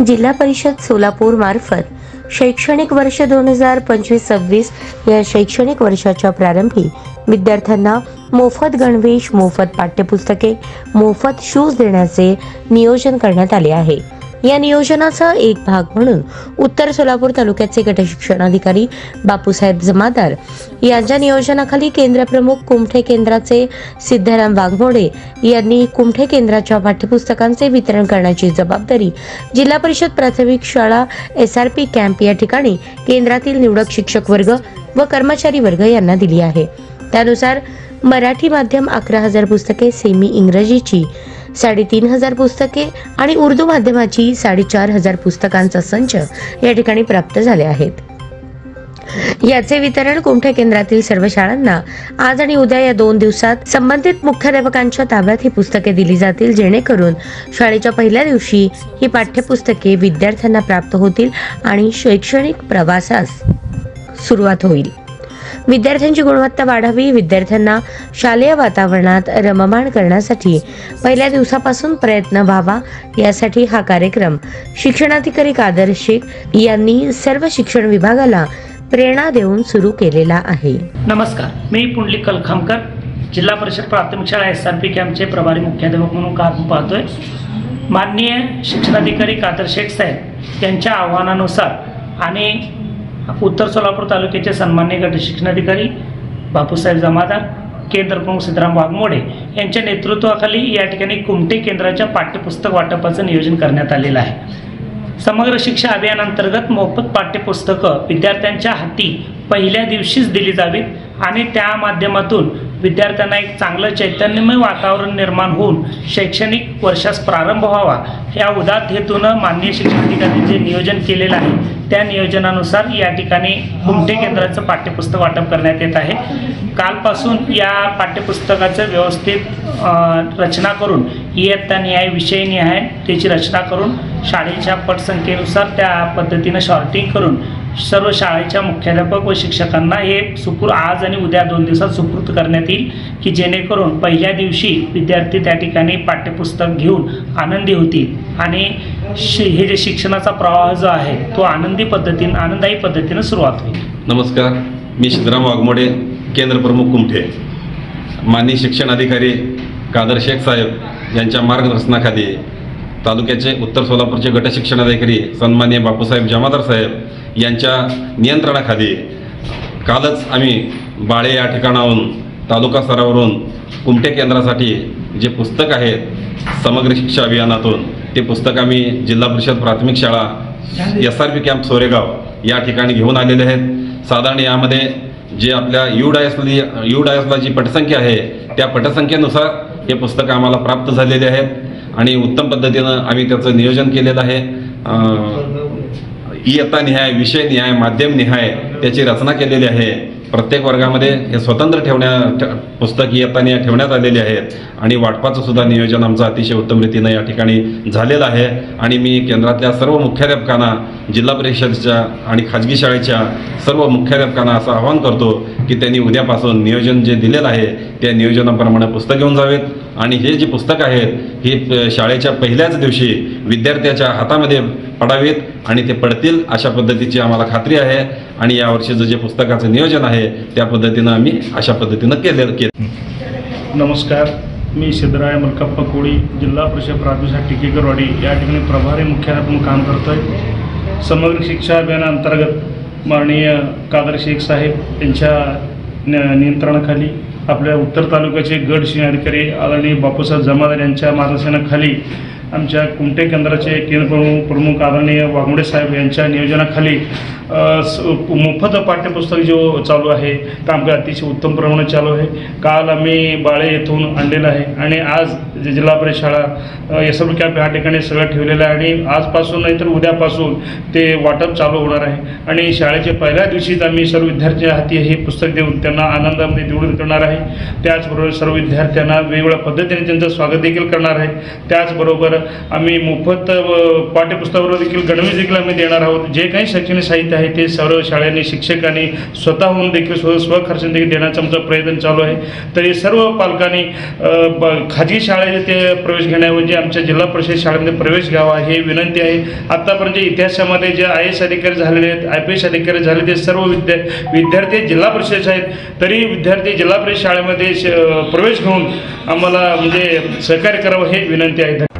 जिल्हा परिषद सोलापूर मार्फत शैक्षणिक वर्ष 2025-26 या शैक्षणिक वर्षाच्या प्रारंभी विद्यार्थ्यांना मोफत गणवेश, मोफत पाठ्यपुस्तके, मोफत शूज देण्याचे नियोजन करण्यात आले आहे। या नियोजनाचा एक भाग म्हणून उत्तर सोलापूर तालुक्याचे गट शिक्षणाधिकारी बापूसाहेब जमादार यांच्या नियोजनाखाली केंद्र प्रमुख कुमठे केंद्राचे सिद्धाराम वाघमोडे यांनी कुमठे केंद्राच्या पाठ्यपुस्तकांचे वितरण करण्याची जबाबदारी जिल्हा परिषद प्राथमिक शाळा SRP कॅम्प या ठिकाणी केंद्रातील निवडक शिक्षक वर्ग व कर्मचारी वर्ग यांना दिली आहे। त्यानुसार मराठी माध्यम 11,000 पुस्तके, सेमी इंग्रजीची 3,500 पुस्तके आणि उर्दू माध्यमाची 4,500 पुस्तकांचा संच या ठिकाणी प्राप्त झाले आहेत। याचे वितरण कुमठे केंद्रातील सर्व शाळांना आज आणि उद्या या 2 दिवसात संबंधित मुख्याध्यापकांच्या ताब्यात ही पुस्तके दिली जातील, जेणेकरून शाळेच्या पहिल्या दिवशी ही पाठ्यपुस्तके विद्यार्थ्यांना प्राप्त होतील आणि शैक्षणिक प्रवासास सुरुवात होईल। विद्यार्थ्यांची गुणवत्ता वाढावी, विद्यार्थ्यांना शालेय वातावरणात रममाण करण्यासाठी पहिल्या दिवसापासून प्रयत्न व्हावा, यासाठी हा कार्यक्रम शिक्षणाधिकारी कादर शेख यांनी सर्व शिक्षण विभागाला प्रेरणा देऊन सुरू केलेला आहे। नमस्कार, मी पुंडलिक कलखामकर, जिल्हा परिषद प्राथमिक शाळा SRP कॅम्पचे प्रभारी मुख्याध्यापक म्हणून काम पाहतोय। माननीय शिक्षणाधिकारी कादर शेख साहेब यांच्या आव्हानानुसार आणि उत्तर सोलापूर तालुक्याचे सन्माननीय गट शिक्षणाधिकारी बापूसाहेब जमादार, केंद्र प्रमुख सिद्धाराम वाघमोडे यांच्या नेतृत्वाखाली या ठिकाणी कुमठे केंद्राच्या पाठ्यपुस्तक वाटपाचं नियोजन करण्यात आलेलं आहे। समग्र शिक्षा अभियानांतर्गत मोफत पाठ्यपुस्तकं विद्यार्थ्यांच्या हाती पहिल्या दिवशीच दिली जावीत आणि त्या माध्यमातून विद्यार्थ्यांना एक चांगलं चैतन्यमय वातावरण निर्माण होऊन शैक्षणिक वर्षास प्रारंभ व्हावा, या उदात्त हेतूनं माननीय शिक्षणाधिकाऱ्यांनी जे नियोजन केलेलं आहे त्या नियोजनानुसार या ठिकाणी कुमठे केंद्राचं पाठ्यपुस्तक वाटप करण्यात येत आहे। कालपासून या पाठ्यपुस्तकाचं व्यवस्थित रचना करून इयत्तानिहाय, विषयनिहाय त्याची रचना करून शाळेच्या पटसंख्येनुसार त्या पद्धतीनं शॉर्टिंग करून सर्व शाळेच्या मुख्याध्यापक व शिक्षकांना हे आज आणि उद्या 2 दिवसात सुपूर्द करण्यात येईल, की जेणेकरून पहिल्या दिवशी विद्यार्थी त्या ठिकाणी पाठ्यपुस्तक घेऊन आनंदी होतील आणि हे जे शिक्षणाचा प्रवाह जो आहे तो आनंददायी पद्धतीनं सुरुवात होईल। नमस्कार, मी सिद्धाराम वाघमोडे, केंद्र प्रमुख कुमठे। माननीय शिक्षण अधिकारी कादर शेख साहेब यांच्या मार्गदर्शनाखाली तालुक्याचे उत्तर सोलापूरचे गट शिक्षणाधिकारी सन्माननीय बापूसाहेब जमादार साहेब यांच्या नियंत्रणाखाली कालच आम्ही बाळे या ठिकाणाहून तालुका स्तरावरून कुमठे केंद्रासाठी जे पुस्तक आहेत समग्र शिक्षा अभियानातून ते पुस्तक आम्ही जिल्हा परिषद प्राथमिक शाळा SRP कॅम्प सोरेगाव या ठिकाणी घेऊन आलेले आहेत। साधारण यामध्ये जे आपल्या UDISला जी पटसंख्या आहे त्या पटसंख्येनुसार हे पुस्तक आम्हाला प्राप्त झालेले आहेत आणि उत्तम पद्धतीनं आम्ही त्याचं नियोजन केलेलं आहे। इयत्तानिहाय, विषयनिहाय, माध्यमनिहाय त्याची रचना केलेली आहे। प्रत्येक वर्गामध्ये हे स्वतंत्र पुस्तक इयत्तानिहाय ठेवण्यात आलेले आहेत आणि वाटपाचं सुद्धा नियोजन आमचं अतिशय उत्तम रीतीनं या ठिकाणी झालेलं आहे। आणि मी केंद्रातल्या सर्व मुख्याध्यापकांना, जिल्हा परिषदेच्या आणि खाजगी शाळेच्या सर्व मुख्याध्यापकांना असं आवाहन करतो की त्यांनी उद्यापासून नियोजन जे दिलेलं आहे त्या नियोजनाप्रमाणे पुस्तक घेऊन जावेत आणि हे जे पुस्तक आहेत हे शाळेच्या पहिल्याच दिवशी विद्यार्थ्याच्या हातामध्ये पडावेत आणि ते पडतील अशा पद्धतीची आम्हाला खात्री आहे आणि यावर्षीचं जे पुस्तकाचं नियोजन आहे त्या पद्धतीनं आम्ही अशा पद्धतीनं केलं। नमस्कार, मी सिद्धराय मलकप्पा कोळी, जिल्हा परिषद प्राथमिक शाळा टिकेकरवाडी या ठिकाणी प्रभारी मुख्याध्यापक म्हणून काम करतोय। समग्र शिक्षा अभियानांतर्गत माननीय कादर शेख साहेब यांच्या नियंत्रणाखाली आपल्या उत्तर तालुक्याचे गट शिक्षणाधिकारी आदरणीय बापूसाहेब जमादार यांच्या मार्गदर्शनाखाली आमच्या कुमठे केंद्राचे केंद्र प्रमुख आदरणीय वाघमोडे साहेब यांच्या नियोजनाखाली मोफत पाठ्यपुस्तक जो चालू आहे तर आमच्या अतिशय उत्तम प्रमाणात चालू आहे। काल आम्ही बाळे येथून आणलेलं आहे आणि आज जिल्हा परिषद शाळा SRP कॅम्प या ठिकाणी सगळं ठेवलेलं आहे आणि आजपासून नाही तर उद्यापासून ते वाटप चालू होणार आहे आणि शाळेच्या पहिल्या दिवशीच आम्ही सर्व विद्यार्थ्यांच्या हाती हे पुस्तक देऊन त्यांना आनंदामध्ये निवडून करणार आहे। त्याचबरोबर सर्व विद्यार्थ्यांना वेगवेगळ्या पद्धतीने त्यांचं स्वागत देखील करणार आहे। त्याचबरोबर आम्ही मोफत पाठ्यपुस्तकावर देखील गणवेश देखील आम्ही देणार आहोत. जे काही शैक्षणिक साहित्य आहे ते सर्व शाळांनी शिक्षकांनी स्वतःहून देखील स्वखर्चाने देखील देण्याचा आमचा प्रयत्न चालू आहे. तरी सर्व पालकांनी खाजगी शाळेत ते प्रवेश घेण्याऐवजी आमच्या जिल्हा परिषद शाळेमध्ये प्रवेश घ्यावा हे विनंती आहे. आतापर्यंत इतिहासामध्ये जे IAS अधिकारी झालेले आहेत, IPS अधिकारी झाले ते सर्व विद्यार्थी जिल्हा परिषद आहेत. तरी विद्यार्थी जिल्हा परिषद शाळेमध्ये प्रवेश घेऊन आम्हाला म्हणजे सहकार्य करावं हे विनंती आहे.